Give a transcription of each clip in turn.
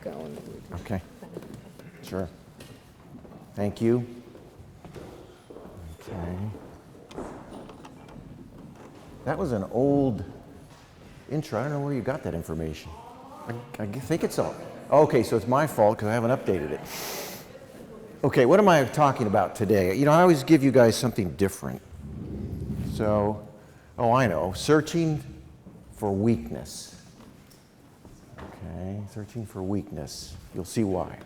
going. Okay. Sure. Thank you. Okay. That was an old intro. I don't know where you got that information. I think it's all. Okay, so it's my fault because I haven't updated it. Okay, what am I talking about today? You know, I always give you guys something different. So, oh, I know. Searching for weakness. Okay, searching for weakness. You'll see why.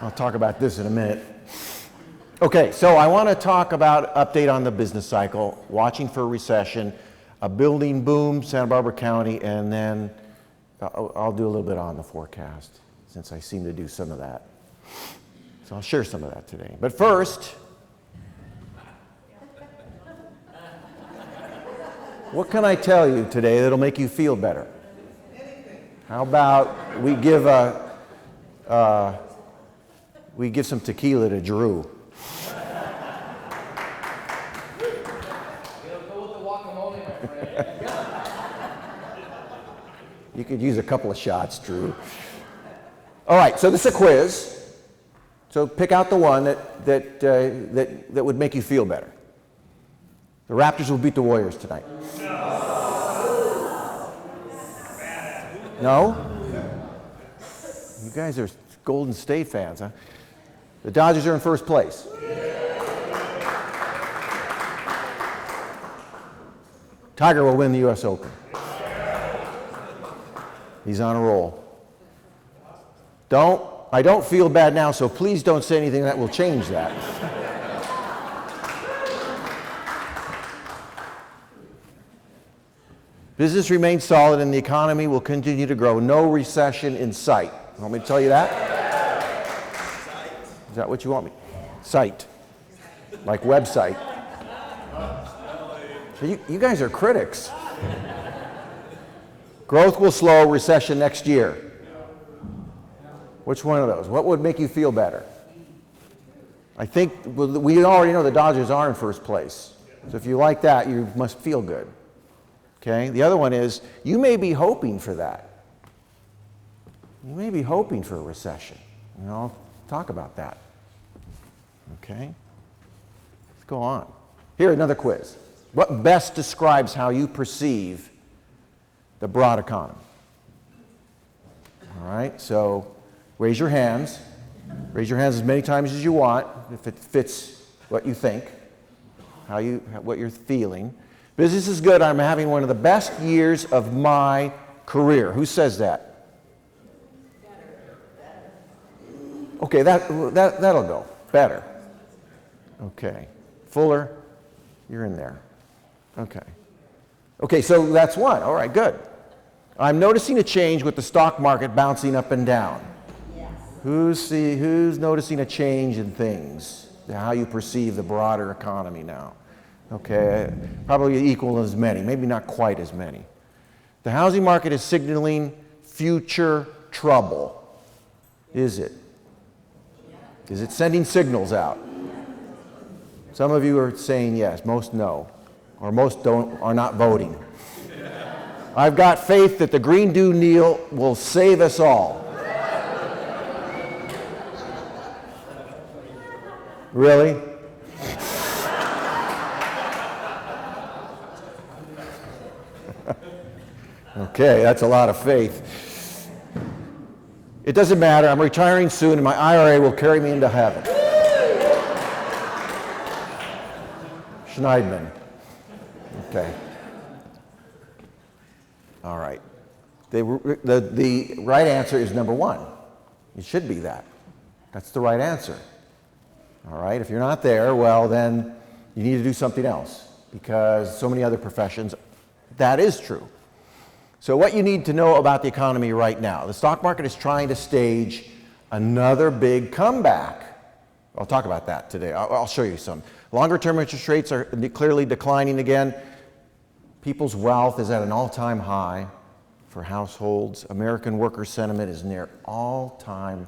I'll talk about this in a minute. Okay, so I want to talk about update on the business cycle, watching for a recession, a building boom, Santa Barbara County, and then I'll do a little bit on the forecast, since I seem to do some of that. So I'll share some of that today. But first, what can I tell you today that'll make you feel better? How about we give some tequila to Drew? You could use a couple of shots, Drew. All right, so this is a quiz. So pick out the one that would make you feel better. The Raptors will beat the Warriors tonight. No? You guys are Golden State fans, huh? The Dodgers are in first place. Tiger will win the U.S. Open. He's on a roll. I don't feel bad now, so please don't say anything that will change that. Business remains solid and the economy will continue to grow. No recession in sight. You want me to tell you that? Is that what you want me? Site. Like website. So you guys are critics. Growth will slow, recession next year. Which one of those? What would make you feel better? I think we already know the Dodgers are in first place. So if you like that, you must feel good. Okay? The other one is, you may be hoping for that. You may be hoping for a recession. And I'll talk about that. Okay? Let's go on. Here, another quiz. What best describes how you perceive the broad economy? All right, so raise your hands. Raise your hands as many times as you want, if it fits what you think, what you're feeling. Business is good. I'm having one of the best years of my career. Who says that? Okay, that'll go. Better. Okay. Fuller, you're in there. Okay. Okay, so that's one. All right, good. I'm noticing a change with the stock market bouncing up and down. Yes. Who's noticing a change in things, how you perceive the broader economy now? Okay, probably equal as many, maybe not quite as many. The housing market is signaling future trouble. Is it? Is it sending signals out? Some of you are saying yes, most no, or most are not voting. I've got faith that the Green New Deal will save us all. Really? Okay, that's a lot of faith. It doesn't matter. I'm retiring soon, and my IRA will carry me into heaven. Schneidman. Okay. All right. The right answer is number one. It should be that. That's the right answer. All right. If you're not there, well, then you need to do something else, because so many other professions, that is true. So what you need to know about the economy right now, the stock market is trying to stage another big comeback. I'll talk about that today. I'll show you some. Longer-term interest rates are clearly declining again. People's wealth is at an all-time high for households. American worker sentiment is near all-time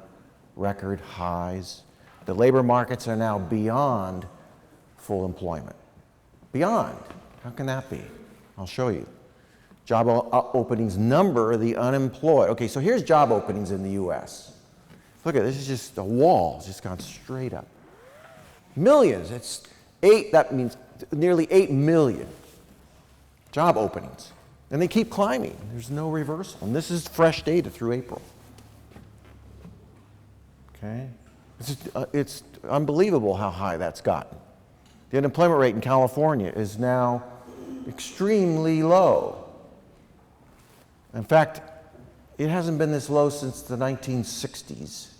record highs. The labor markets are now beyond full employment. Beyond. How can that be? I'll show you. Job openings number, the unemployed. Okay, so here's job openings in the U.S. Look at this, is just a wall, it's just gone straight up. Millions, that means nearly 8 million job openings. And they keep climbing, there's no reversal. And this is fresh data through April. Okay, it's unbelievable how high that's gotten. The unemployment rate in California is now extremely low. In fact, it hasn't been this low since the 1960s.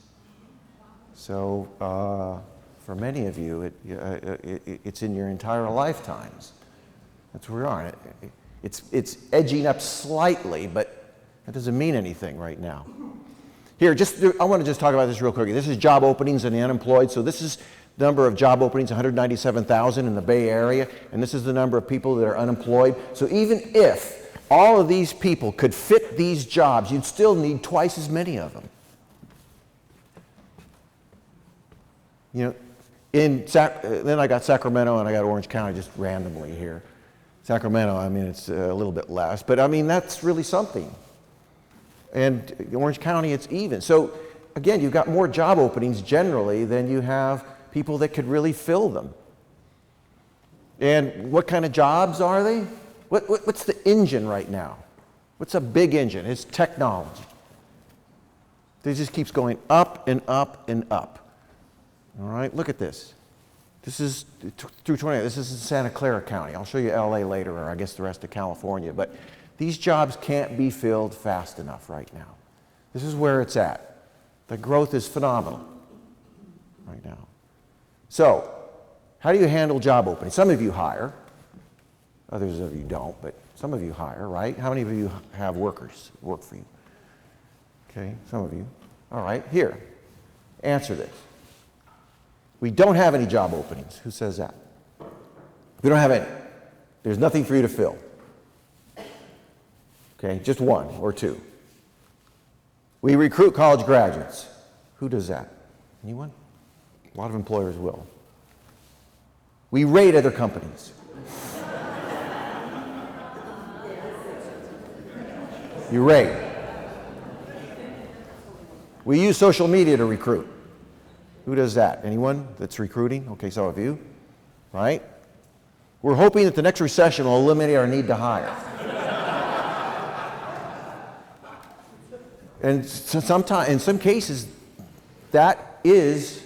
So for many of you, it's in your entire lifetimes. That's where we are. It's edging up slightly, but that doesn't mean anything right now. Here, I want to just talk about this real quickly. This is job openings and the unemployed. So this is the number of job openings, 197,000 in the Bay Area, and this is the number of people that are unemployed. So even if all of these people could fit these jobs, you'd still need twice as many of them. You know, then I got Sacramento and I got Orange County just randomly here. Sacramento, I mean, it's a little bit less, but I mean, that's really something. And Orange County, it's even. So again, you've got more job openings generally than you have people that could really fill them. And what kind of jobs are they? What's the engine right now? What's a big engine? It's technology. It just keeps going up and up and up. All right, look at this. This is through 20. This is in Santa Clara County. I'll show you LA later, or I guess the rest of California. But these jobs can't be filled fast enough right now. This is where it's at. The growth is phenomenal right now. So, how do you handle job openings? Some of you hire. Others of you don't, but some of you hire, right? How many of you have workers who work for you? Okay, some of you. All right, here. Answer this. We don't have any job openings. Who says that? We don't have any. There's nothing for you to fill. Okay, just one or two. We recruit college graduates. Who does that? Anyone? A lot of employers will. We rate other companies. You rate. We use social media to recruit. Who does that? Anyone that's recruiting? Okay, some of you, right? We're hoping that the next recession will eliminate our need to hire. And so sometimes, in some cases, that is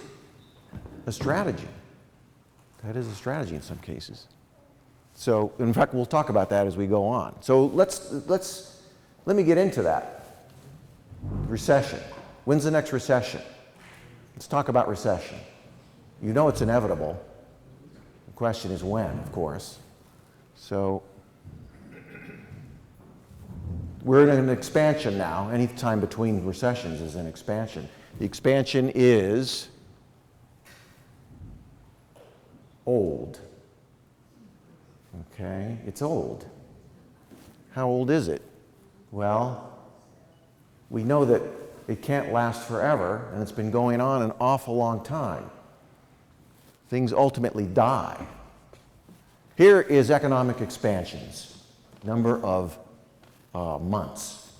a strategy. That is a strategy in some cases. So, in fact, we'll talk about that as we go on. So let me get into that. Recession. When's the next recession? Let's talk about recession. You know it's inevitable. The question is when, of course. So we're in an expansion now. Any time between recessions is an expansion. The expansion is old. Okay, it's old. How old is it? Well, we know that it can't last forever, and it's been going on an awful long time. Things ultimately die. Here is economic expansions, number of months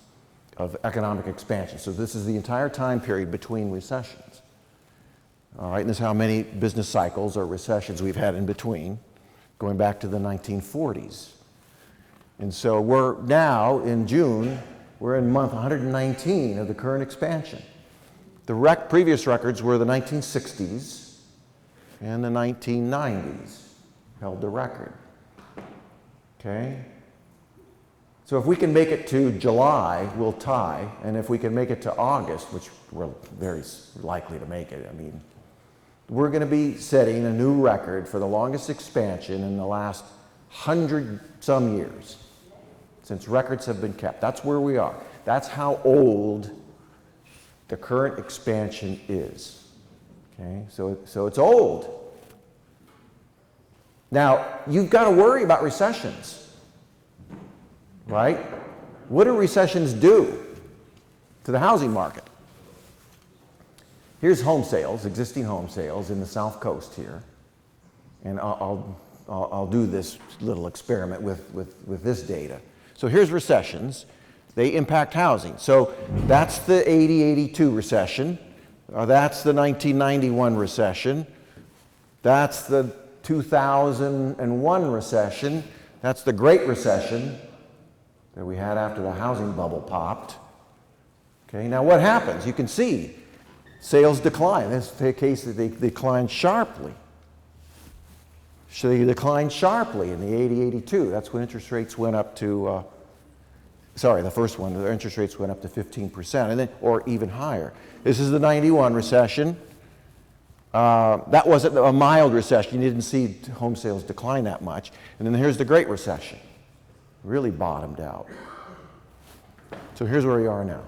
of economic expansion. So this is the entire time period between recessions. All right, and this is how many business cycles or recessions we've had in between, going back to the 1940s. And so we're now, in June, we're in month 119 of the current expansion. The previous records were the 1960s and the 1990s held the record. Okay? So if we can make it to July, we'll tie, and if we can make it to August, which we're very likely to make it, I mean, we're going to be setting a new record for the longest expansion in the last 100-some years since records have been kept. That's where we are. That's how old the current expansion is. Okay, so it's old. Now, you've got to worry about recessions, right? What do recessions do to the housing market? here's home sales, existing home sales in the South Coast here. And I'll do this little experiment with this data. So here's recessions. They impact housing. So that's the 80-82 recession. That's the 1991 recession. That's the 2001 recession. That's the Great Recession that we had after the housing bubble popped. Okay, now what happens? You can see sales decline. In this case, they declined sharply. So they declined sharply in the 80-82. That's when interest rates went up to, the first one, the interest rates went up to 15%, and then, or even higher. This is the 91 recession. That wasn't a mild recession. You didn't see home sales decline that much. And then here's the Great Recession. Really bottomed out. So here's where we are now.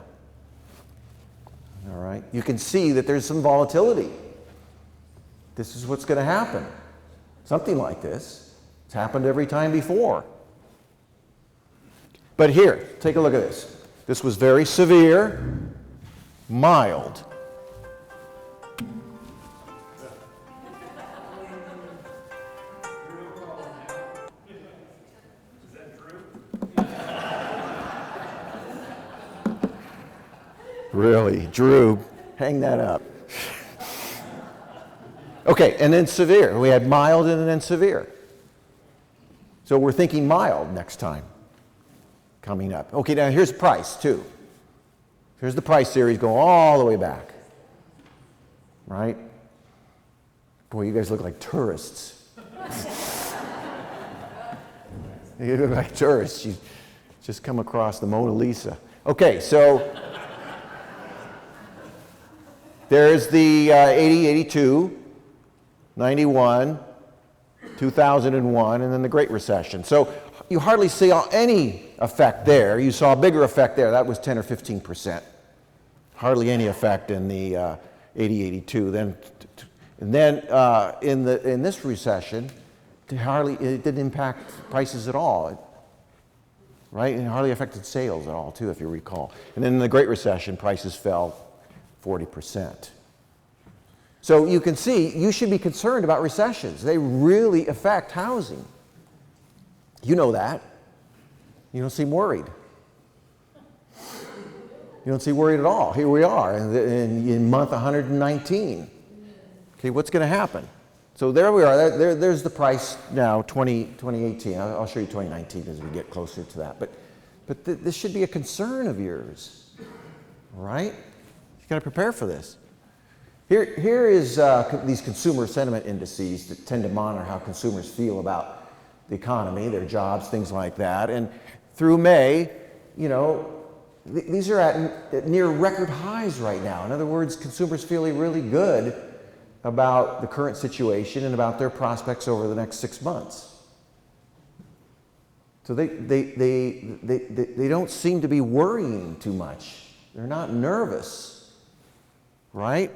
All right. You can see that there's some volatility. This is what's going to happen. Something like this. It's happened every time before. But here, take a look at this. This was very severe, mild. Really, Drew, hang that up. Okay, and then severe. We had mild and then severe. So we're thinking mild next time coming up. Okay, now here's price too. Here's the price series going all the way back. Right? Boy, you guys look like tourists. You look like tourists. You just come across the Mona Lisa. Okay, so there's the 80, 82, 91, 2001, and then the Great Recession. So you hardly see any effect there. You saw a bigger effect there. That was 10 or 15%. Hardly any effect in the 80, 82. Then in this recession, it didn't impact prices at all, right? And it hardly affected sales at all, too, if you recall. And then in the Great Recession, prices fell 40%. So you can see, you should be concerned about recessions. They really affect housing. You know that. You don't seem worried. You don't seem worried at all. Here we are in month 119. Okay, what's going to happen? So there we are. There's the price now, 2018. I'll show you 2019 as we get closer to that. But this should be a concern of yours, right? You've got to prepare for this. Here is these consumer sentiment indices that tend to monitor how consumers feel about the economy, their jobs, things like that. And through May, you know, these are at near record highs right now. In other words, consumers feeling really good about the current situation and about their prospects over the next 6 months. So they don't seem to be worrying too much. They're not nervous, right?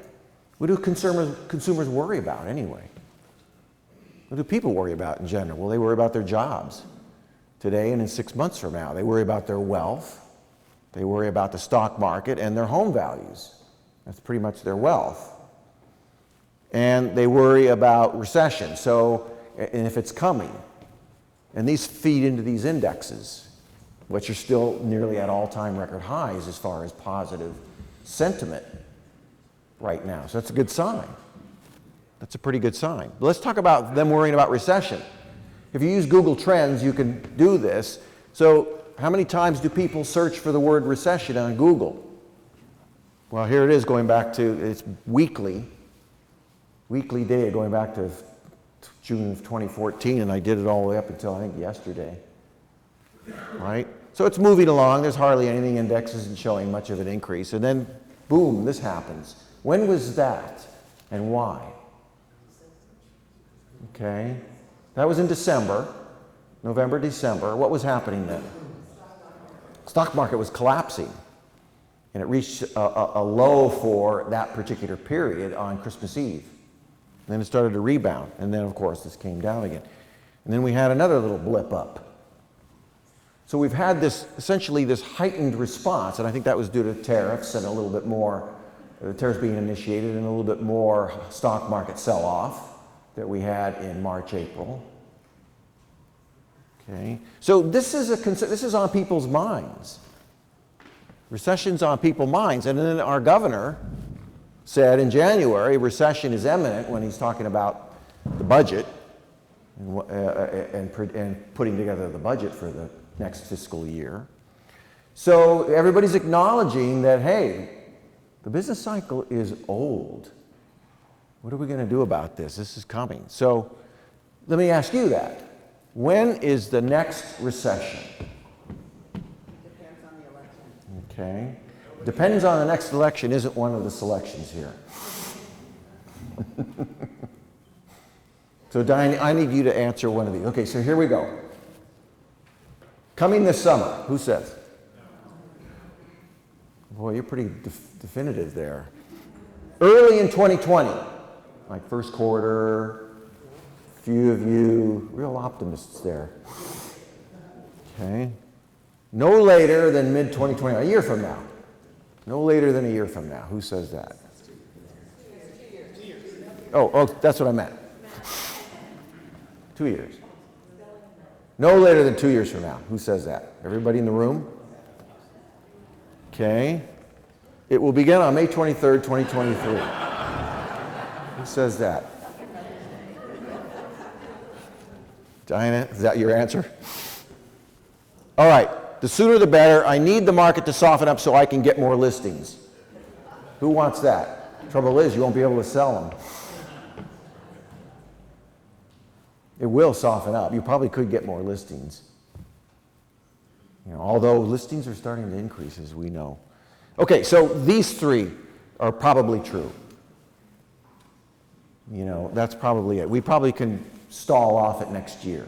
What do consumers worry about anyway? What do people worry about in general? Well, they worry about their jobs today and in 6 months from now. They worry about their wealth. They worry about the stock market and their home values. That's pretty much their wealth. And they worry about recession, and if it's coming. And these feed into these indexes, which are still nearly at all-time record highs as far as positive sentiment right now. So that's a good sign. That's a pretty good sign. But let's talk about them worrying about recession. If you use Google Trends, you can do this. So how many times do people search for the word recession on Google? Well, here it is going back to, it's weekly data going back to June of 2014, and I did it all the way up until I think yesterday, right? So it's moving along. There's hardly anything indexed isn't showing much of an increase. And then, boom, this happens. When was that and why? Okay. That was in December, November, December. What was happening then? Stock market was collapsing. And it reached a low for that particular period on Christmas Eve. And then it started to rebound. And then, of course, this came down again. And then we had another little blip up. So we've had this, essentially this heightened response, and I think that was due to tariffs and a little bit more the tariffs being initiated and a little bit more stock market sell-off that we had in March, April. Okay, so this is on people's minds. Recession's on people's minds, and then our governor said in January recession is imminent when he's talking about the budget and putting together the budget for the next fiscal year. So everybody's acknowledging that, hey, the business cycle is old. What are we going to do about this? This is coming. So let me ask you that. When is the next recession? Depends on the election. Okay. Depends on the next election isn't one of the selections here. So Diane, I need you to answer one of these. Okay, so here we go. Coming this summer, who says? Boy, you're pretty definitive there. Early in 2020, like first quarter, few of you, real optimists there. Okay. No later than mid-2020, a year from now. No later than a year from now. Who says that? 2 years. 2 years. Oh, that's what I meant. 2 years. No later than 2 years from now. Who says that? Everybody in the room? Okay. It will begin on May 23rd, 2023. Who says that? Diana, is that your answer? All right. The sooner the better. I need the market to soften up so I can get more listings. Who wants that? Trouble is, you won't be able to sell them. It will soften up. You probably could get more listings. You know, although listings are starting to increase, as we know. Okay, so these three are probably true. You know, that's probably it. We probably can stall off it next year.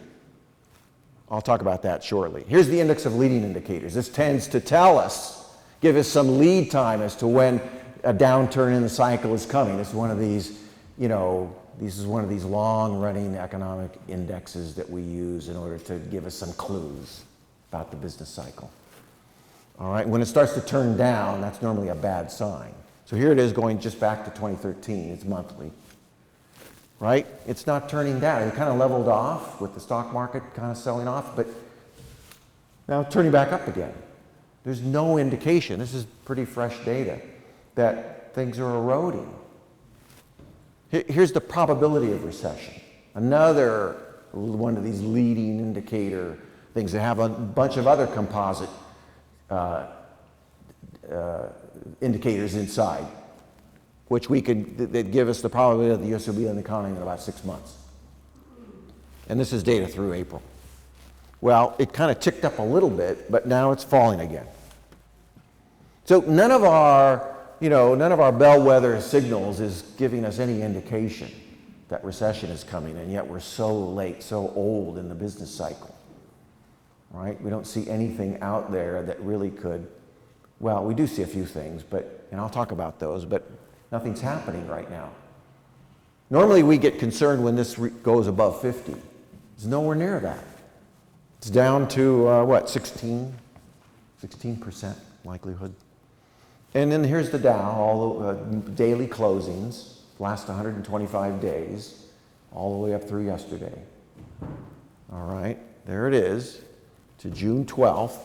I'll talk about that shortly. Here's the index of leading indicators. This tends to tell us, give us some lead time as to when a downturn in the cycle is coming. It's one of these, you know, this is one of these long-running economic indexes that we use in order to give us some clues about the business cycle. All right, when it starts to turn down, that's normally a bad sign. So here it is going just back to 2013. It's monthly. Right? It's not turning down. It kind of leveled off with the stock market kind of selling off, but now turning back up again. There's no indication, this is pretty fresh data, that things are eroding. Here's the probability of recession. Another one of these leading indicator things that have a bunch of other composite indicators inside, which that give us the probability that the U.S. will be in the economy in about 6 months. And this is data through April. Well, it kind of ticked up a little bit, but now it's falling again. So none of our bellwether signals is giving us any indication that recession is coming, and yet we're so late, so old in the business cycle. Right? We don't see anything out there that really could, well, we do see a few things, and I'll talk about those, but nothing's happening right now. Normally we get concerned when this goes above 50. It's nowhere near that. It's down to, 16% likelihood. And then here's the Dow, all the daily closings, last 125 days, all the way up through yesterday. All right, there it is, to June 12th.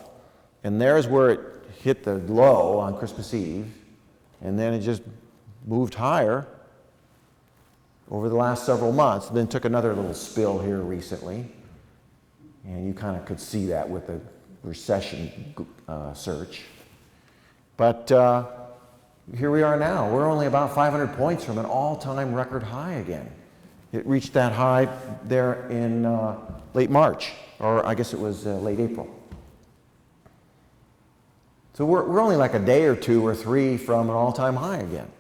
And there's where it hit the low on Christmas Eve, and then it just moved higher over the last several months, and then took another little spill here recently. And you kind of could see that with the recession search. But here we are now. We're only about 500 points from an all-time record high again. It reached that high there in late March, or I guess it was late April. So we're only like a day or two or three from an all-time high again.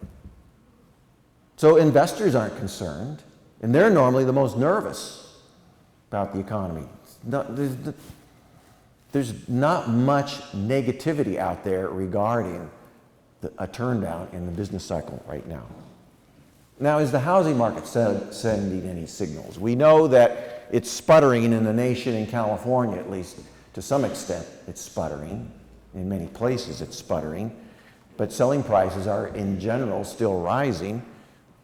So investors aren't concerned, and they're normally the most nervous about the economy. There's not much negativity out there regarding a turndown in the business cycle right now. Now, is the housing market sending any signals? We know that it's sputtering in the nation, in California at least, to some extent it's sputtering. In many places it's sputtering. but selling prices are in general still rising.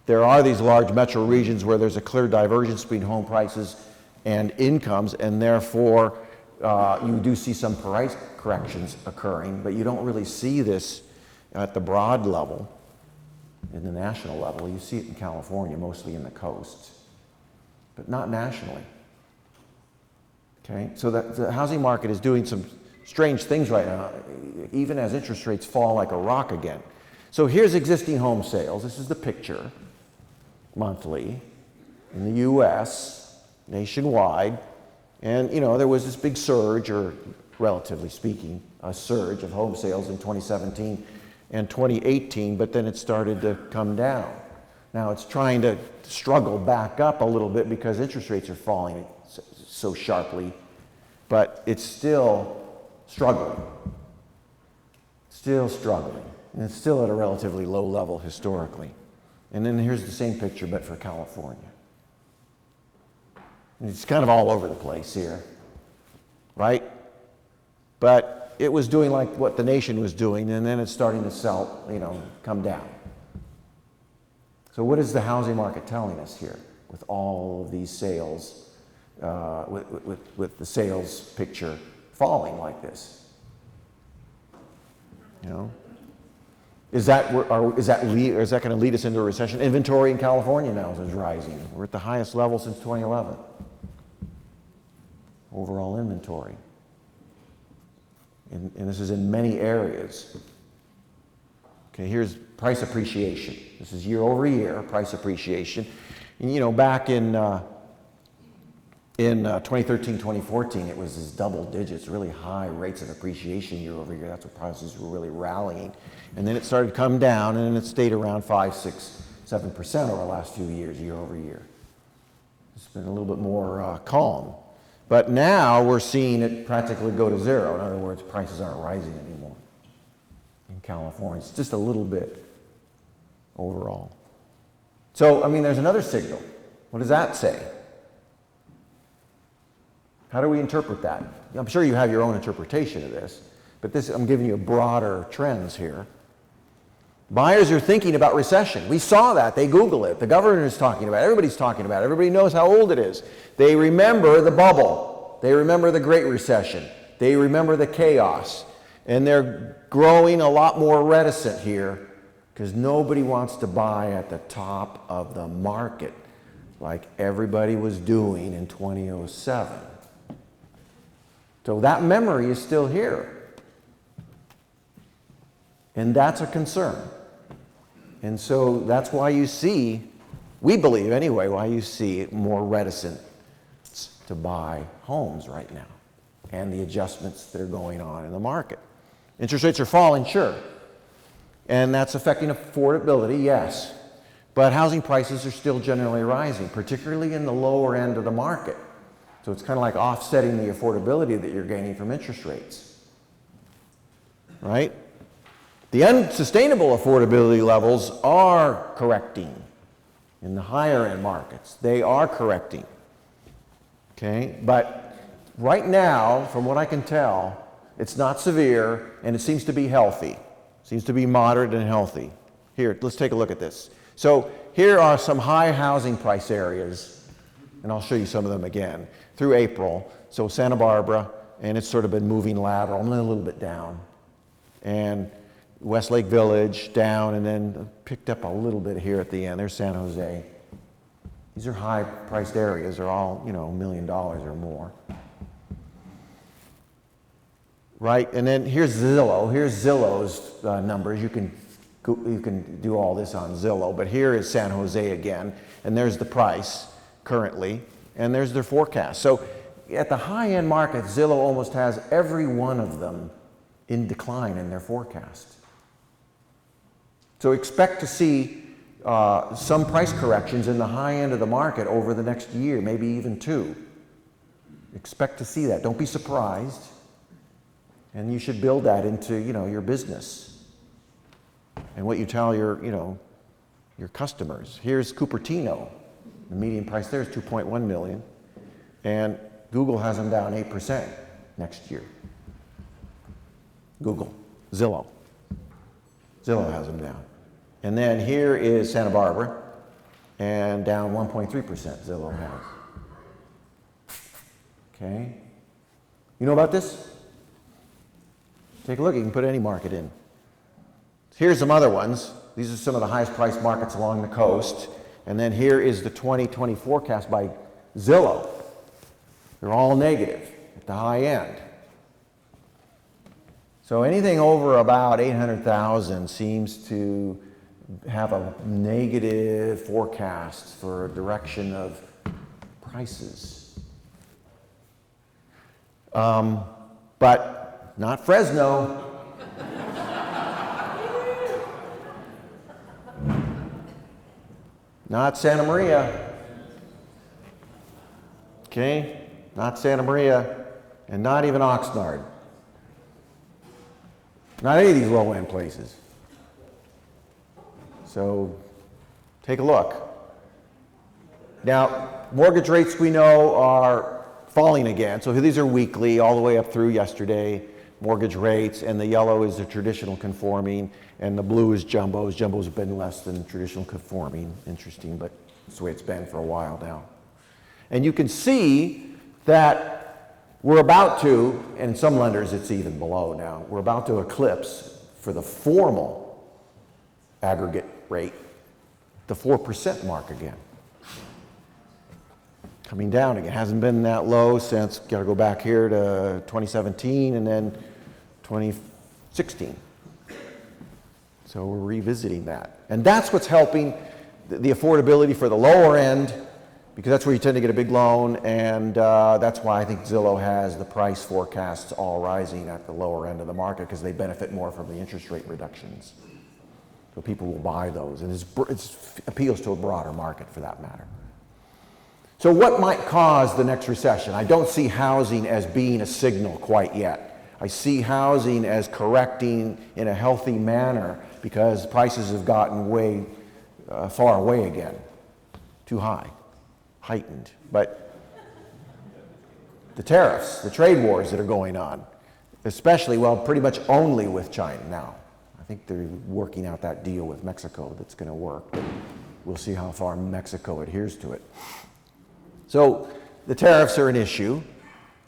There are these large metro regions where there's a clear divergence between home prices and incomes, and therefore you do see some price corrections occurring, but you don't really see this at the broad level, in the national level. You see it in California, mostly in the coasts, but not nationally. Okay, so the housing market is doing some strange things right now, even as interest rates fall like a rock again. So here's existing home sales. This is the picture, monthly, in the US, nationwide. And, you know, there was this big surge, or relatively speaking, a surge of home sales in 2017 and 2018, but then it started to come down. Now it's trying to struggle back up a little bit because interest rates are falling so sharply, but it's still struggling. Still struggling. And it's still at a relatively low level historically. And then here's the same picture, but for California. And it's kind of all over the place here, right? But it was doing like what the nation was doing, and then it's starting to come down. So what is the housing market telling us here with all of these sales, with the sales picture falling like this? You know, is that going to lead us into a recession? Inventory in California now is rising. We're at the highest level since 2011. Overall inventory. And this is in many areas. Okay, here's price appreciation. This is year over year, price appreciation. And, you know, back in 2013, 2014, it was this double digits, really high rates of appreciation year over year. That's what prices were really rallying. And then it started to come down, and then it stayed around 5, 6, 7% over the last few years, year over year. It's been a little bit more calm. But now we're seeing it practically go to zero. In other words, prices aren't rising anymore in California. It's just a little bit overall. So, I mean, there's another signal. What does that say? How do we interpret that? I'm sure you have your own interpretation of this, but I'm giving you broader trends here. Buyers are thinking about recession. We saw that. They Google it. The governor is talking about it. Everybody's talking about it. Everybody knows how old it is. They remember the bubble. They remember the Great Recession. They remember the chaos. And they're growing a lot more reticent here because nobody wants to buy at the top of the market like everybody was doing in 2007. So that memory is still here. And that's a concern. And so that's why you see, we believe anyway, why you see more reticent to buy homes right now and the adjustments that are going on in the market. Interest rates are falling, sure. And that's affecting affordability, yes. But housing prices are still generally rising, particularly in the lower end of the market. So it's kind of like offsetting the affordability that you're gaining from interest rates, right? The unsustainable affordability levels are correcting in the higher end markets. They are correcting, okay? But right now, from what I can tell, it's not severe and it seems to be healthy. It seems to be moderate and healthy. Here, let's take a look at this. So here are some high housing price areas, and I'll show you some of them again, through April. So Santa Barbara, and it's sort of been moving lateral, and then a little bit down. And Westlake Village down, and then picked up a little bit here at the end. There's San Jose. These are high-priced areas. They're all, you know, $1 million or more. Right, and then here's Zillow. Here's Zillow's numbers. You can do all this on Zillow, but here is San Jose again, and there's the price currently, and there's their forecast. So at the high-end market, Zillow almost has every one of them in decline in their forecast. So expect to see some price corrections in the high end of the market over the next year, maybe even 2. Expect to see that. Don't be surprised. And you should build that into, you know, your business and what you tell your customers. Here's Cupertino. The median price there is $2.1 million, and Google has them down 8% next year. Zillow. Zillow has them down. And then here is Santa Barbara, and down 1.3% Zillow has. Okay? You know about this? Take a look, you can put any market in. Here's some other ones. These are some of the highest priced markets along the coast. And then here is the 2020 forecast by Zillow. They're all negative at the high end. So anything over about 800,000 seems to have a negative forecast for a direction of prices. But not Fresno. Not Santa Maria. Okay? Not Santa Maria. And not even Oxnard. Not any of these low-end places. So take a look. Now, mortgage rates we know are falling again. So these are weekly, all the way up through yesterday, mortgage rates, and the yellow is the traditional conforming, and the blue is jumbos. Jumbos have been less than traditional conforming. Interesting, but it's the way it's been for a while now. And you can see that we're about to, and in some lenders it's even below now, we're about to eclipse for the formal aggregate rate, the 4% mark again. Coming down again. Hasn't been that low since, got to go back here to 2017 and then 2016. So we're revisiting that. And that's what's helping the affordability for the lower end, because that's where you tend to get a big loan, and that's why I think Zillow has the price forecasts all rising at the lower end of the market, because they benefit more from the interest rate reductions. So people will buy those, and it appeals to a broader market for that matter. So what might cause the next recession? I don't see housing as being a signal quite yet. I see housing as correcting in a healthy manner because prices have gotten way far away again, too high, heightened. But the tariffs, the trade wars that are going on, especially, well, pretty much only with China now. I think they're working out that deal with Mexico that's going to work. We'll see how far Mexico adheres to it. So the tariffs are an issue.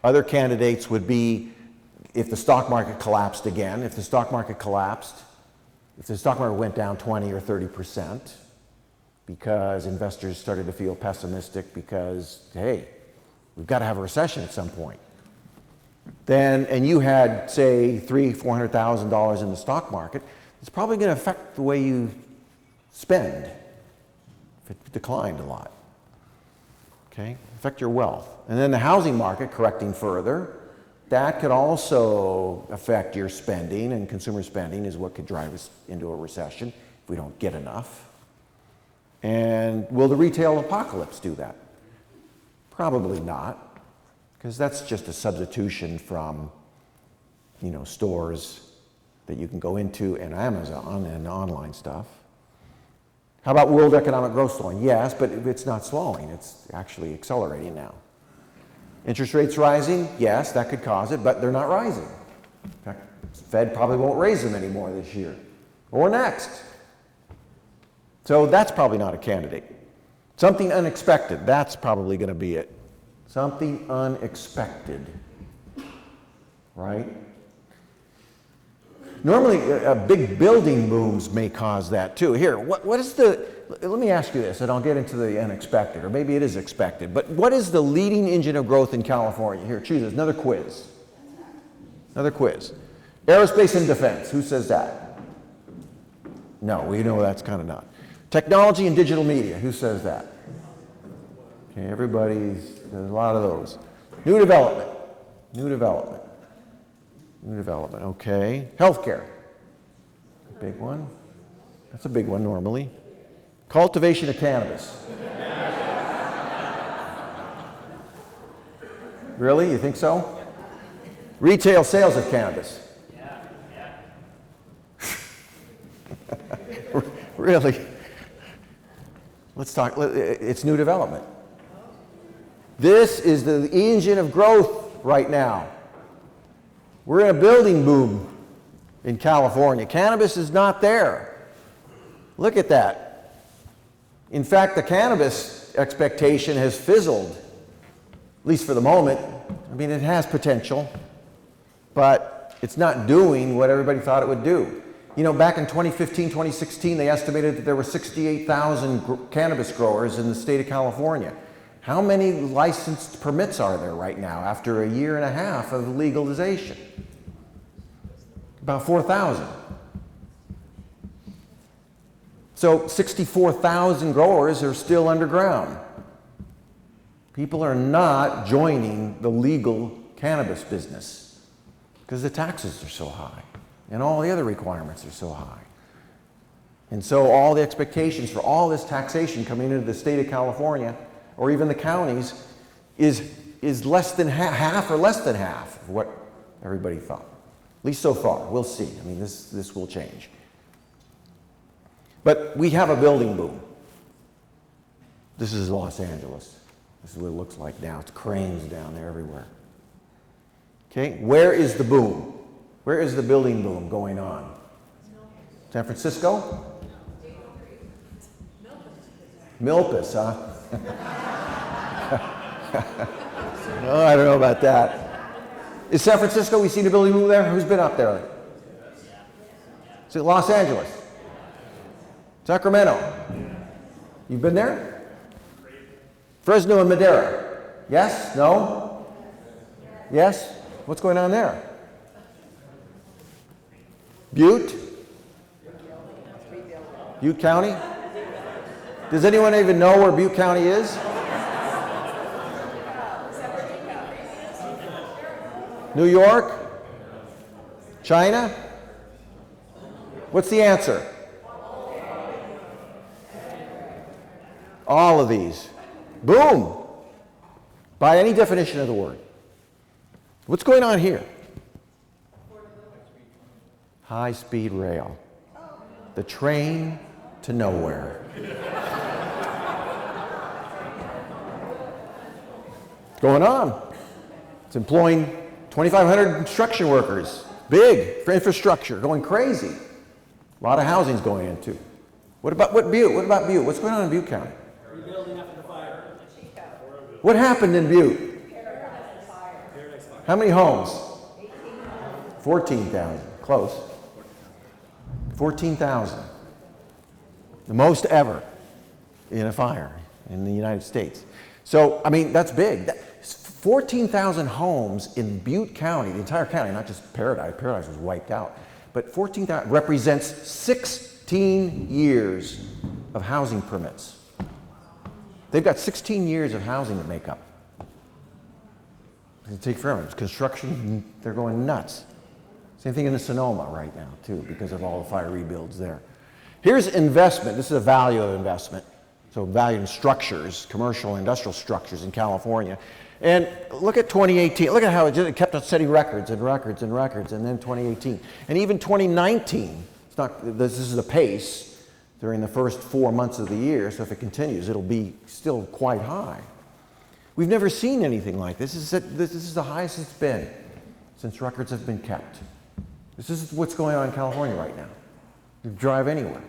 Other candidates would be if the stock market collapsed again, if the stock market collapsed, if the stock market went down 20 or 30% because investors started to feel pessimistic because, hey, we've got to have a recession at some point. Then, and you had, say, $300,000-$400,000 in the stock market, it's probably going to affect the way you spend if it declined a lot. Okay, affect your wealth. And then the housing market correcting further, that could also affect your spending, and consumer spending is what could drive us into a recession if we don't get enough. And will the retail apocalypse do that? Probably not, because that's just a substitution from, stores that you can go into and Amazon and online stuff. How about world economic growth slowing? Yes, but it's not slowing. It's actually accelerating now. Interest rates rising? Yes, that could cause it, but they're not rising. In fact, the Fed probably won't raise them anymore this year or next. So that's probably not a candidate. Something unexpected, that's probably going to be it. Something unexpected, right? Normally, big building booms may cause that too. Here, what is let me ask you this, and I'll get into the unexpected, or maybe it is expected, but what is the leading engine of growth in California? Here, choose this, another quiz. Another quiz. Aerospace and defense, who says that? No, we know that's kind of not. Technology and digital media, who says that? Okay, there's a lot of those. New development, okay. Healthcare, big one. That's a big one normally. Cultivation of cannabis. Really, you think so? Retail sales of cannabis. Really? Let's talk, it's new development. This is the engine of growth right now. We're in a building boom. in California. Cannabis is not there. Look at that. In fact, the cannabis expectation has fizzled, at least for the moment. I mean, it has potential, but it's not doing what everybody thought it would do. You know, back in 2015, 2016, they estimated that there were 68,000 cannabis growers in the state of California. How many licensed permits are there right now after a year and a half of legalization? About 4,000. So 64,000 growers are still underground. People are not joining the legal cannabis business because the taxes are so high and all the other requirements are so high. And so all the expectations for all this taxation coming into the state of California or even the counties is less than half or less than half of what everybody thought. At least so far. We'll see. I mean, this will change. But we have a building boom. This is Los Angeles. This is what it looks like now. It's cranes down there everywhere. Okay, where is the boom? Where is the building boom going on? San Francisco? Milpas, huh? No, I don't know about that. Is San Francisco, we see the building boom there? Who's been up there? Is it Los Angeles? Sacramento? You've been there? Fresno and Madera? Yes? No? Yes? What's going on there? Butte? Butte County? Does anyone even know where Butte County is? New York? China? What's the answer? All of these. Boom! By any definition of the word. What's going on here? High-speed rail. The train to nowhere. What's going on? It's employing 2,500 construction workers. Big for infrastructure, going crazy. A lot of housing's going into. What about Butte? What about Butte? What's going on in Butte County? Rebuilding after the fire. What happened in Butte? How many homes? 14,000. Close. 14,000. The most ever in a fire in the United States. So, I mean, that's big. 14,000 homes in Butte County, the entire county, not just Paradise. Paradise was wiped out. But 14,000 represents 16 years of housing permits. They've got 16 years of housing to make up. It's going to take forever. It's construction, they're going nuts. Same thing in the Sonoma right now, too, because of all the fire rebuilds there. Here's investment. This is a value of investment. So value in structures, commercial and industrial structures in California. And look at 2018. Look at how it kept on setting records and records and records, and then 2018. And even 2019, this is the pace during the first 4 months of the year, so if it continues, it'll be still quite high. We've never seen anything like this. This is the highest it's been since records have been kept. This is what's going on in California right now. You drive anywhere.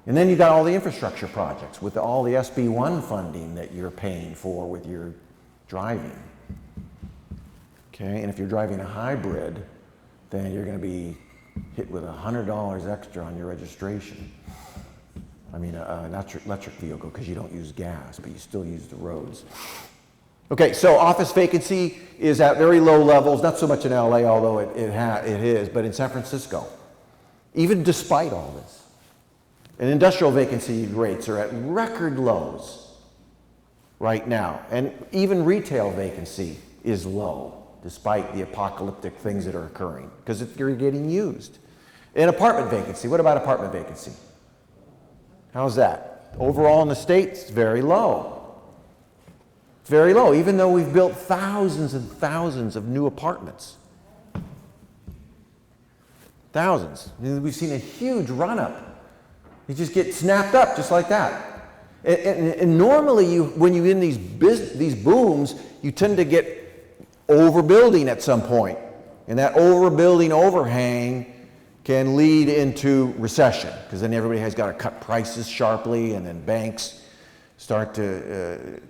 And then you've got all the infrastructure projects with all the SB1 funding that you're paying for with your driving. Okay, and if you're driving a hybrid, then you're going to be hit with $100 extra on your registration. I mean, an electric vehicle, because you don't use gas, but you still use the roads. Okay, so office vacancy is at very low levels, not so much in LA, although it is, but in San Francisco, even despite all this. And industrial vacancy rates are at record lows right now. And even retail vacancy is low, despite the apocalyptic things that are occurring, because you're getting used. And apartment vacancy, what about apartment vacancy? How's that? Overall in the state, it's very low. It's very low, even though we've built thousands and thousands of new apartments. Thousands. We've seen a huge run-up. You just get snapped up just like that. And normally, when you're in these booms, you tend to get overbuilding at some point. And that overbuilding overhang can lead into recession, because then everybody has got to cut prices sharply, and then banks start to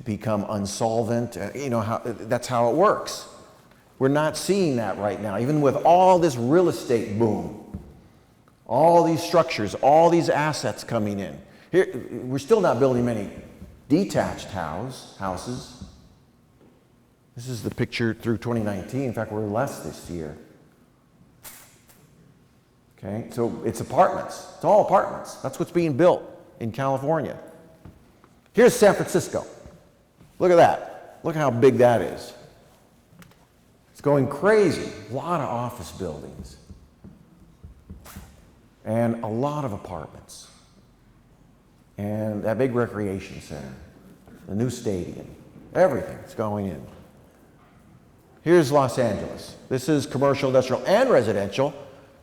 become insolvent. That's how it works. We're not seeing that right now, even with all this real estate boom, all these structures, all these assets coming in. Here, we're still not building many detached houses. This is the picture through 2019. In fact, we're less this year. Okay, so it's apartments. It's all apartments. That's what's being built in California. Here's San Francisco. Look at that. Look how big that is. It's going crazy. A lot of office buildings. And a lot of apartments. And that big recreation center. The new stadium. Everything's going in. Here's Los Angeles. This is commercial, industrial, and residential.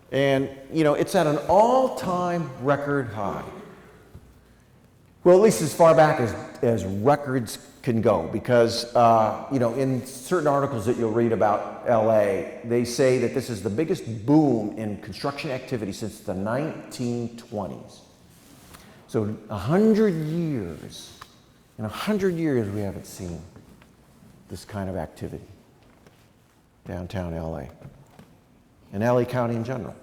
And, it's at an all-time record high. Well, at least as far back as records can go, because, in certain articles that you'll read about LA, they say that this is the biggest boom in construction activity since the 1920s. So 100 years, in 100 years we haven't seen this kind of activity downtown LA. And LA County in general.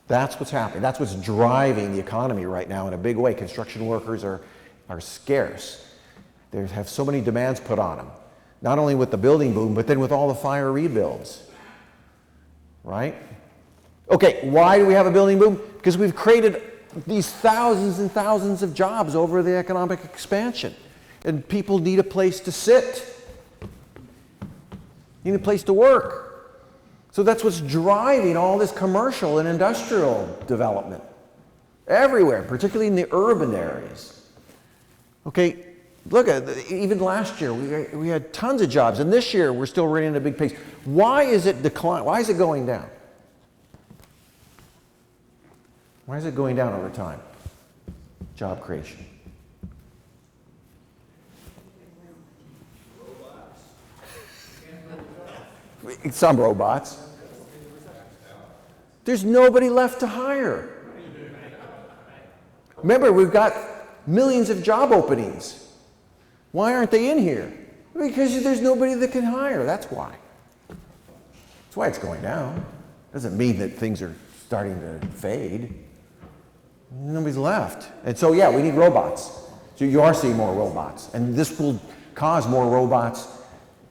That's what's happening. That's what's driving the economy right now in a big way. Construction workers are scarce. They have so many demands put on them. Not only with the building boom, but then with all the fire rebuilds. Right? Okay, why do we have a building boom? Because we've created these thousands and thousands of jobs over the economic expansion. And people need a place to sit. Need a place to work. So that's what's driving all this commercial and industrial development everywhere, particularly in the urban areas. Okay, look at even last year we had tons of jobs, and this year we're still running at a big pace. Why is it decline? Why is it going down? Why is it going down over time? Job creation. Some robots. There's nobody left to hire. Remember, we've got millions of job openings. Why aren't they in here? Because there's nobody that can hire. That's why. That's why it's going down. Doesn't mean that things are starting to fade. Nobody's left. And so, yeah, we need robots. So you are seeing more robots. And this will cause more robots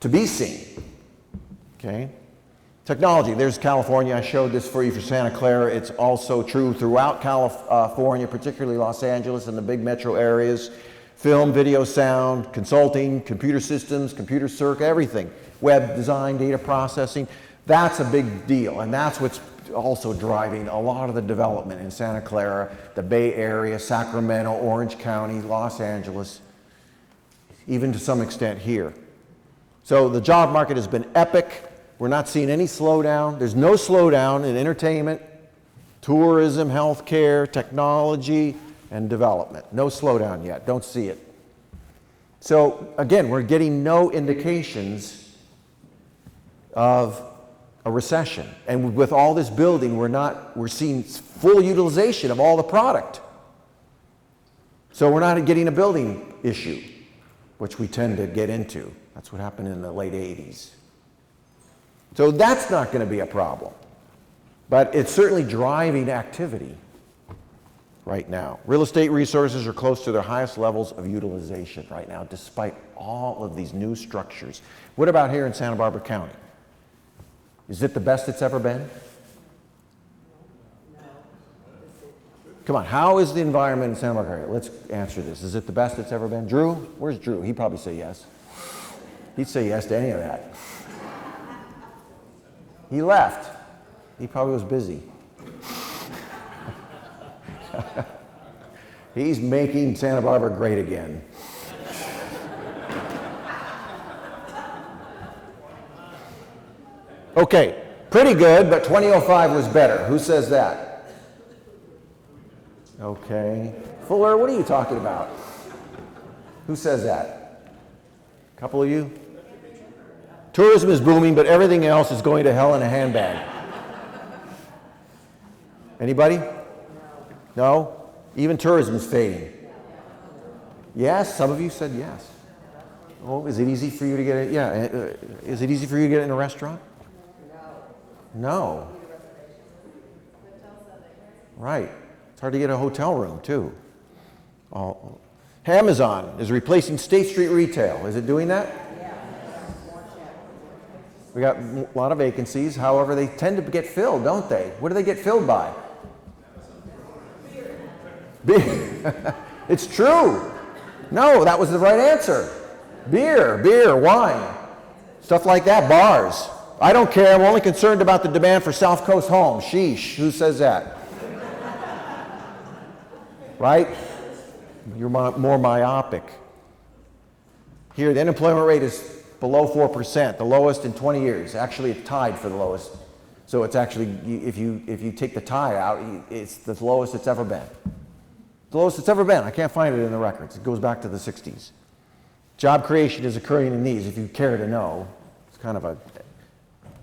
to be seen. Okay? Technology, there's California. I showed this for you for Santa Clara. It's also true throughout California, particularly Los Angeles and the big metro areas. Film, video, sound, consulting, computer systems, computer circ, everything. Web design, data processing. That's a big deal. And that's what's also driving a lot of the development in Santa Clara, the Bay Area, Sacramento, Orange County, Los Angeles, even to some extent here. So the job market has been epic. We're not seeing any slowdown. There's no slowdown in entertainment, tourism, healthcare, technology, and development. No slowdown yet. Don't see it. So again, we're getting no indications of a recession. And with all this building, we're seeing full utilization of all the product. So we're not getting a building issue, which we tend to get into. That's what happened in the late 80s. So that's not going to be a problem. But it's certainly driving activity right now. Real estate resources are close to their highest levels of utilization right now, despite all of these new structures. What about here in Santa Barbara County? Is it the best it's ever been? Come on, how is the environment in Santa Barbara area? Let's answer this. Is it the best it's ever been? Drew? Where's Drew? He'd probably say yes. He'd say yes to any of that. He left. He probably was busy. He's making Santa Barbara great again. Okay, pretty good, but 2005 was better. Who says that? Okay. Fuller, what are you talking about? Who says that? A couple of you? Tourism is booming, but everything else is going to hell in a handbag. Anybody? No? Even tourism is fading. Yes, some of you said yes. Oh, is it easy for you to get it? Yeah, is it easy for you to get in a restaurant? No. Right. It's hard to get a hotel room, too. Amazon is replacing State Street retail. Is it doing that? We got a lot of vacancies. However, they tend to get filled, don't they? What do they get filled by? Beer. It's true. No, that was the right answer. Beer, wine, stuff like that, bars. I don't care. I'm only concerned about the demand for South Coast homes. Sheesh. Who says that? Right? You're more myopic. Here, the unemployment rate is below 4%, the lowest in 20 years. Actually, it's tied for the lowest. So it's actually, if you take the tie out, it's the lowest it's ever been. The lowest it's ever been. I can't find it in the records. It goes back to the 60s. Job creation is occurring in these, if you care to know. It's kind of a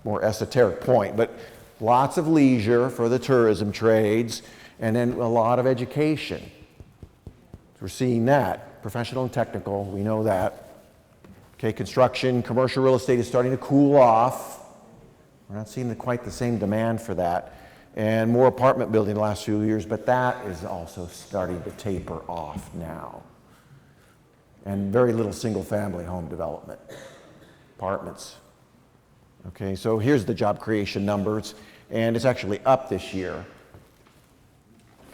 more esoteric point, but lots of leisure for the tourism trades, and then a lot of education. So we're seeing that. Professional and technical, we know that. Okay, construction, commercial real estate is starting to cool off. We're not seeing quite the same demand for that. And more apartment building the last few years, but that is also starting to taper off now. And very little single-family home development, apartments. Okay, so here's the job creation numbers, and it's actually up this year.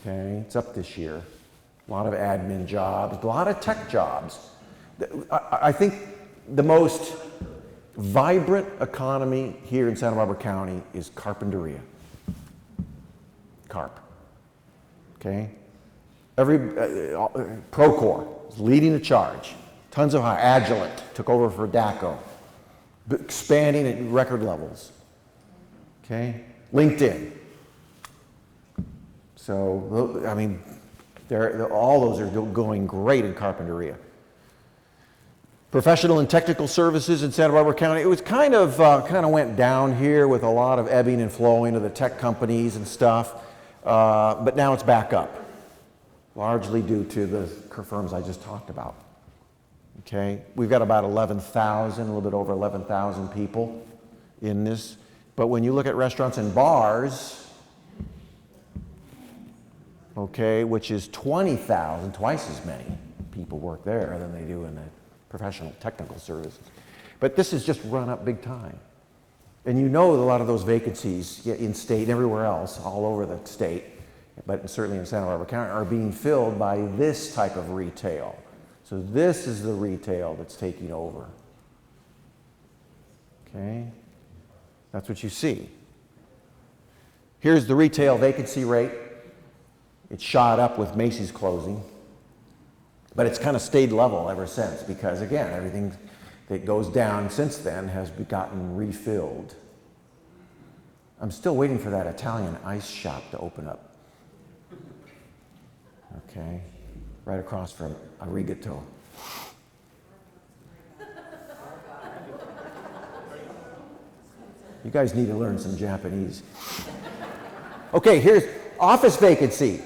Okay, it's up this year. A lot of admin jobs, a lot of tech jobs. I think the most vibrant economy here in Santa Barbara County is carpinteria. Carp. Okay? Every Procore is leading the charge. Tons of Agilent took over for DACO, expanding at record levels. Okay? LinkedIn. So, I mean, all those are going great in carpinteria. Professional and technical services in Santa Barbara County, it was kind of went down here with a lot of ebbing and flowing of the tech companies and stuff, but now it's back up, largely due to the firms I just talked about. Okay, we've got about 11,000, a little bit over 11,000 people in this, but when you look at restaurants and bars, okay, which is 20,000, twice as many people work there than they do in the professional technical services. But this has just run up big time. And you know a lot of those vacancies in state and everywhere else, all over the state, but certainly in Santa Barbara County, are being filled by this type of retail. So this is the retail that's taking over. Okay? That's what you see. Here's the retail vacancy rate. It shot up with Macy's closing. But it's kind of stayed level ever since because, again, everything that goes down since then has gotten refilled. I'm still waiting for that Italian ice shop to open up. Okay, right across from Arigato. You guys need to learn some Japanese. Okay, here's office vacancy.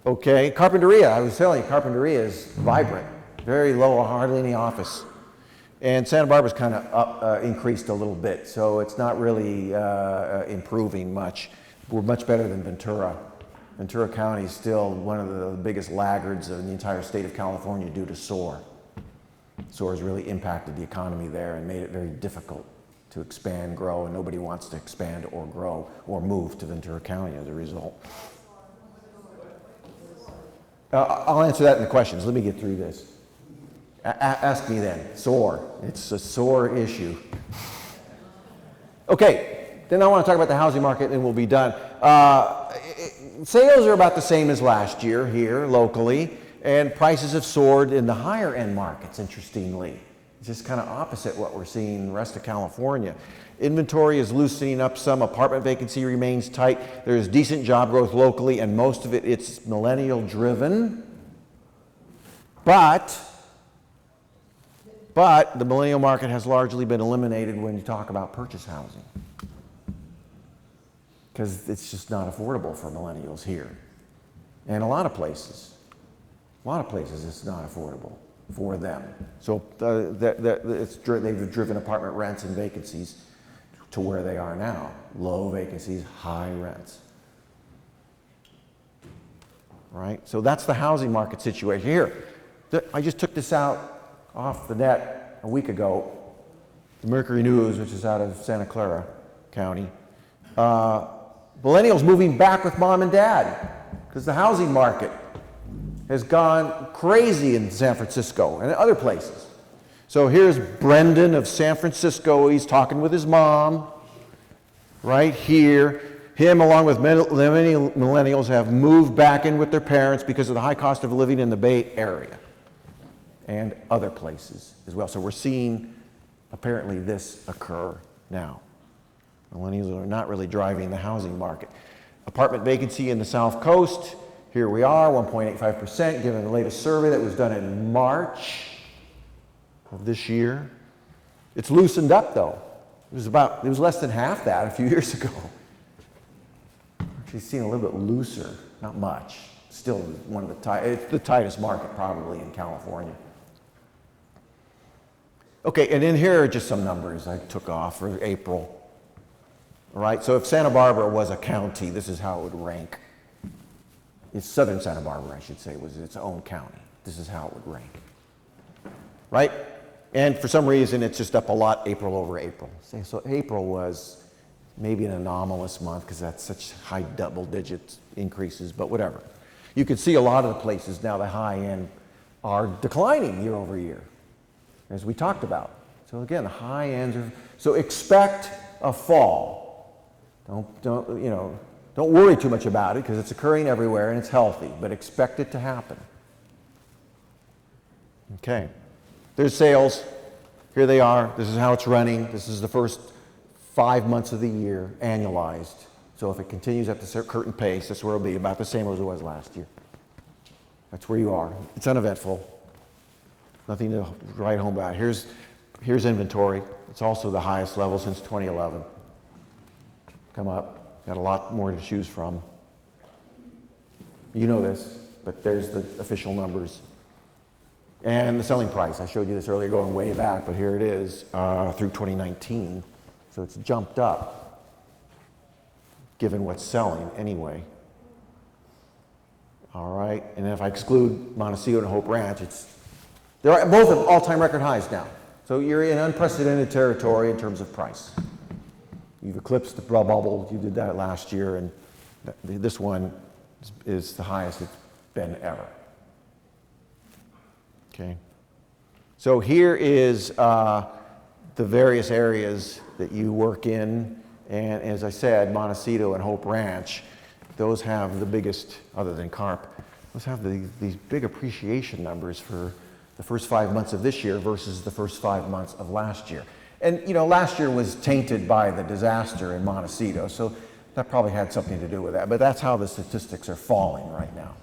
Okay, carpinteria, I was telling you, carpinteria is vibrant, very low, hardly any office. And Santa Barbara's kind of increased a little bit, so it's not really improving much. We're much better than Ventura. Ventura County is still one of the biggest laggards in the entire state of California due to SOAR. SOAR has really impacted the economy there and made it very difficult to expand, grow, and nobody wants to expand or grow or move to Ventura County as a result. I'll answer that in the questions. Let me get through this. Ask me then. SOAR. It's a SOAR issue. Okay, then I want to talk about the housing market and we'll be done. Sales are about the same as last year here locally, and prices have soared in the higher end markets, interestingly. It's just kind of opposite what we're seeing in the rest of California. Inventory is loosening up some, apartment vacancy remains tight, there's decent job growth locally, and most of it's millennial driven. But the millennial market has largely been eliminated when you talk about purchase housing. because it's just not affordable for millennials here. And a lot of places it's not affordable for them. So they've driven apartment rents and vacancies to where they are now. Low vacancies, high rents. Right? So that's the housing market situation. Here, I just took this out off the net a week ago. The Mercury News, which is out of Santa Clara County. Millennials moving back with mom and dad because the housing market has gone crazy in San Francisco and other places. So here's Brendan of San Francisco. He's talking with his mom right here. Him, along with many millennials, have moved back in with their parents because of the high cost of living in the Bay Area and other places as well. So we're seeing, apparently, this occur now. Millennials are not really driving the housing market. Apartment vacancy in the South Coast, here we are, 1.85%, given the latest survey that was done in March of this year. It's loosened up, though. It was less than half that a few years ago. Actually seen a little bit looser, not much. Still one of it's the tightest market probably in California. Okay, and then here are just some numbers I took off for April. All right, so if Santa Barbara was a county, this is how it would rank. It's southern Santa Barbara, I should say, was its own county. This is how it would rank. Right? And for some reason, it's just up a lot April over April. So April was maybe an anomalous month because that's such high double-digit increases, but whatever. You can see a lot of the places now, the high end, are declining year over year, as we talked about. So again, the high ends are, so expect a fall. Don't worry too much about it because it's occurring everywhere and it's healthy, but expect it to happen. Okay. There's sales. Here they are. This is how it's running. This is the first 5 months of the year, annualized. So if it continues at the certain pace, that's where it'll be, about the same as it was last year. That's where you are. It's uneventful. Nothing to write home about. Here's inventory. It's also the highest level since 2011. Come up. Got a lot more to choose from. You know this, but there's the official numbers. And the selling price. I showed you this earlier going way back, but here it is through 2019. So it's jumped up, given what's selling anyway. All right, and if I exclude Montecito and Hope Ranch, they're both at all-time record highs now. So you're in unprecedented territory in terms of price. You've eclipsed the bubble. You did that last year, and this one is the highest it's been ever. Okay. So here is the various areas that you work in, and as I said, Montecito and Hope Ranch, those have the biggest, other than carp, those have these big appreciation numbers for the first 5 months of this year versus the first 5 months of last year. And last year was tainted by the disaster in Montecito, so that probably had something to do with that. But that's how the statistics are falling right now,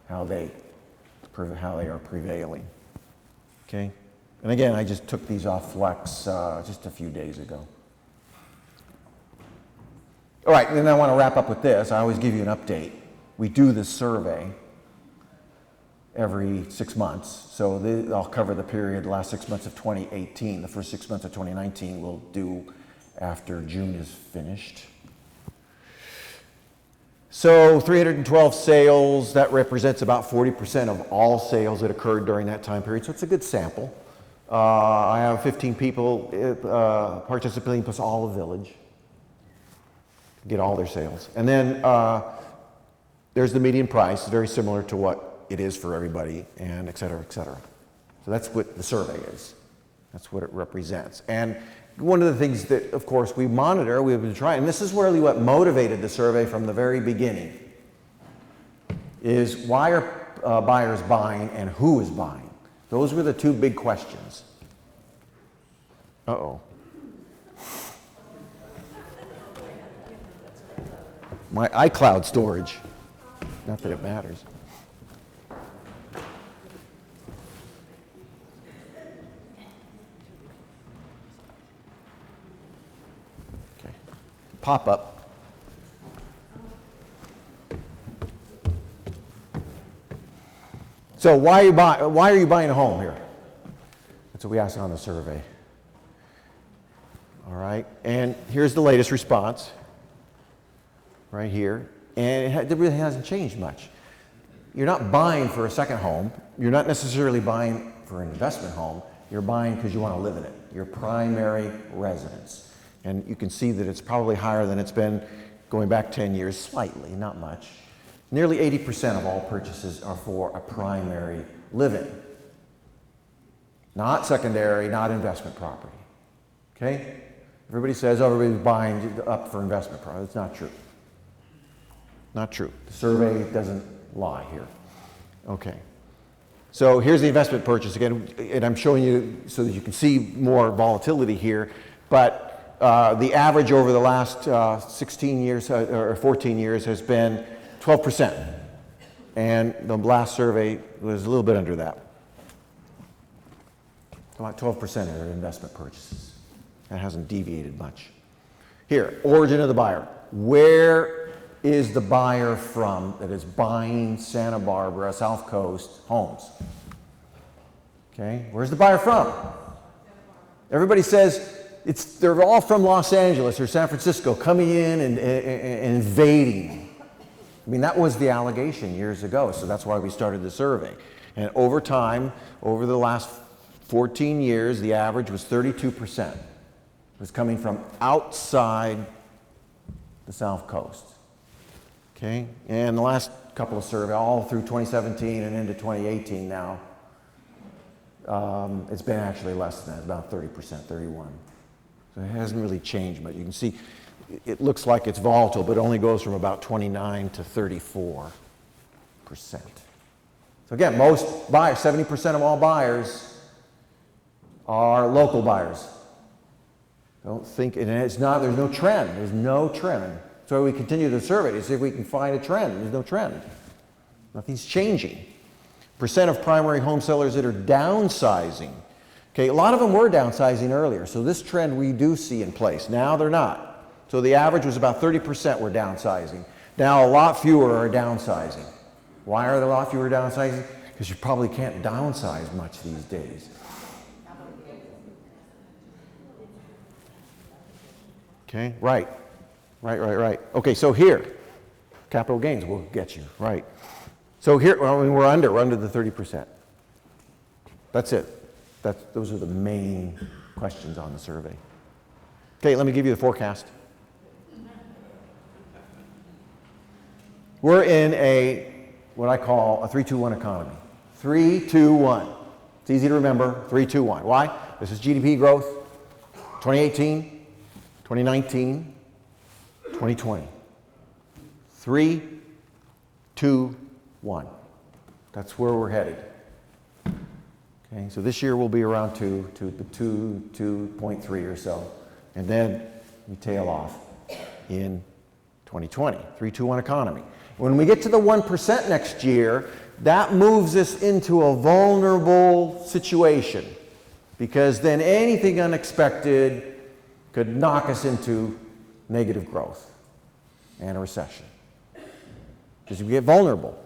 how they are prevailing. Okay? And again, I just took these off Flex just a few days ago. All right, and then I want to wrap up with this. I always give you an update. We do this survey every 6 months. So I'll cover the period, the last 6 months of 2018. The first 6 months of 2019 we'll do after June is finished. So 312 sales, that represents about 40% of all sales that occurred during that time period. So it's a good sample. I have 15 people participating plus all the village. Get all their sales. And then there's the median price, very similar to what it is for everybody, and et cetera, et cetera. So that's what the survey is. That's what it represents. And one of the things that, of course, we monitor, we've been trying, and this is really what motivated the survey from the very beginning, is why are buyers buying and who is buying? Those were the two big questions. Uh-oh. My iCloud storage. Not that it matters. Okay. Pop-up. So why are you buying a home here? That's what we asked on the survey. All right, and here's the latest response right here. And it really hasn't changed much. You're not buying for a second home. You're not necessarily buying for an investment home. You're buying because you want to live in it, your primary residence. And you can see that it's probably higher than it's been going back 10 years, slightly, not much. Nearly 80% of all purchases are for a primary living. Not secondary, not investment property. Okay? Everybody says, oh, everybody's buying up for investment property. It's not true. Not true. The survey doesn't lie here. Okay. So here's the investment purchase again, and I'm showing you so that you can see more volatility here. But the average over the last 16 years or 14 years has been 12%. And the last survey was a little bit under that. About 12% are investment purchases. That hasn't deviated much. Here, origin of the buyer. Where is the buyer from that is buying Santa Barbara, South Coast homes? Okay, where's the buyer from? Everybody says they're all from Los Angeles or San Francisco coming in and invading. I mean, that was the allegation years ago, so that's why we started the survey. And over time, over the last 14 years, the average was 32%. It was coming from outside the South Coast. Okay, and the last couple of surveys, all through 2017 and into 2018 now, it's been actually less than that, about 30%, 31%. So it hasn't really changed much. You can see it looks like it's volatile, but it only goes from about 29 to 34%. So again, most buyers, 70% of all buyers are local buyers. Don't think, and it's not, there's no trend. There's no trend. So we continue the survey to see if we can find a trend. There's no trend. Nothing's changing. Percent of primary home sellers that are downsizing. Okay, a lot of them were downsizing earlier, so this trend we do see in place. Now they're not. So the average was about 30% were downsizing. Now a lot fewer are downsizing. Why are there a lot fewer downsizing? Because you probably can't downsize much these days. Okay, right. Right. Okay, so here, capital gains will get you, right. So here, well, we're under the 30%. That's it. Those are the main questions on the survey. Okay, let me give you the forecast. We're in what I call a 3-2-1 economy. 3-2-1. It's easy to remember, 3-2-1. Why? This is GDP growth, 2018, 2019, 2020. 3, 2, 1. That's where we're headed. Okay, so this year we'll be around 2.3 or so. And then we tail off in 2020. 3-2-1 economy. When we get to the 1% next year, that moves us into a vulnerable situation because then anything unexpected could knock us into negative growth and a recession. Because we get vulnerable.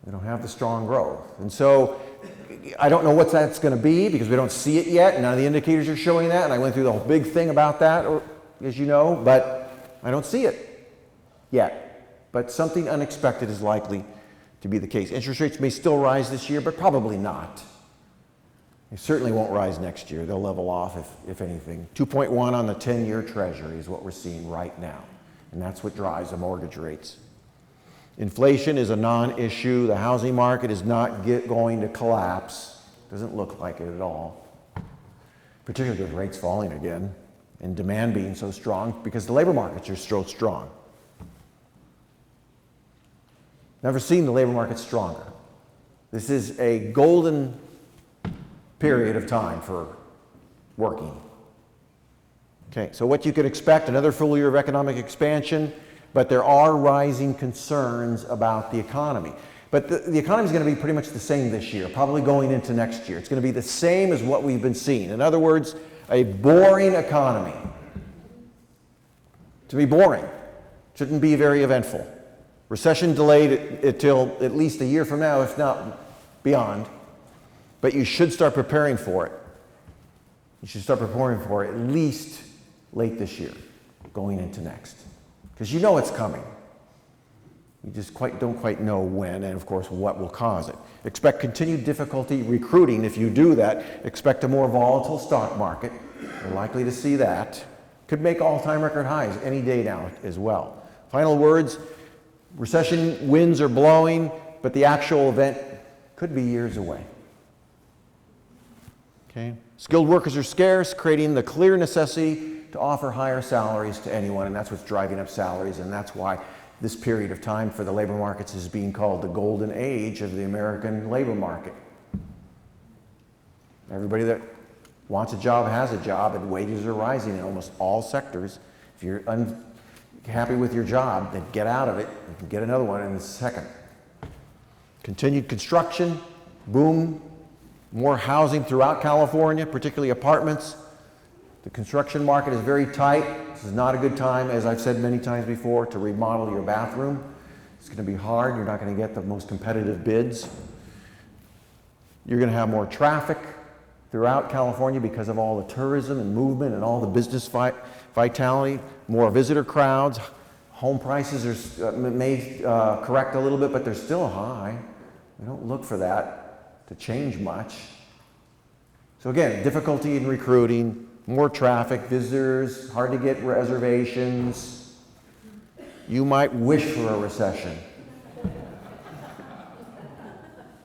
We don't have the strong growth. And so I don't know what that's going to be because we don't see it yet. None of the indicators are showing that. And I went through the whole big thing about that, as you know, but I don't see it yet. But something unexpected is likely to be the case. Interest rates may still rise this year, but probably not. They certainly won't rise next year. They'll level off, if anything. 2.1 on the 10-year Treasury is what we're seeing right now. And that's what drives the mortgage rates. Inflation is a non-issue. The housing market is not going to collapse. Doesn't look like it at all. Particularly with rates falling again and demand being so strong because the labor markets are so strong. Never seen the labor market stronger. This is a golden period of time for working. Okay, so what you could expect, another full year of economic expansion, but there are rising concerns about the economy. But the economy is going to be pretty much the same this year, probably going into next year. It's going to be the same as what we've been seeing. In other words, a boring economy. To be boring. Shouldn't be very eventful. Recession delayed until at least a year from now, if not beyond, but you should start preparing for it. You should start preparing for it at least late this year, going into next. Because you know it's coming. You just don't quite know when and, of course, what will cause it. Expect continued difficulty recruiting. If you do that, expect a more volatile stock market. You're likely to see that. Could make all-time record highs any day now as well. Final words, recession winds are blowing, but the actual event could be years away. Okay? Skilled workers are scarce, creating the clear necessity to offer higher salaries to anyone, and that's what's driving up salaries, and that's why this period of time for the labor markets is being called the golden age of the American labor market. Everybody that wants a job has a job, and wages are rising in almost all sectors. If you're unhappy with your job, then get out of it. You can get another one in a second. Continued construction, boom, more housing throughout California, particularly apartments. The construction market is very tight. This is not a good time, as I've said many times before, to remodel your bathroom. It's going to be hard. You're not going to get the most competitive bids. You're going to have more traffic throughout California because of all the tourism and movement and all the business vitality, more visitor crowds. Home prices may correct a little bit, but they're still high. We don't look for that to change much. So again, difficulty in recruiting, more traffic, visitors, hard to get reservations. You might wish for a recession.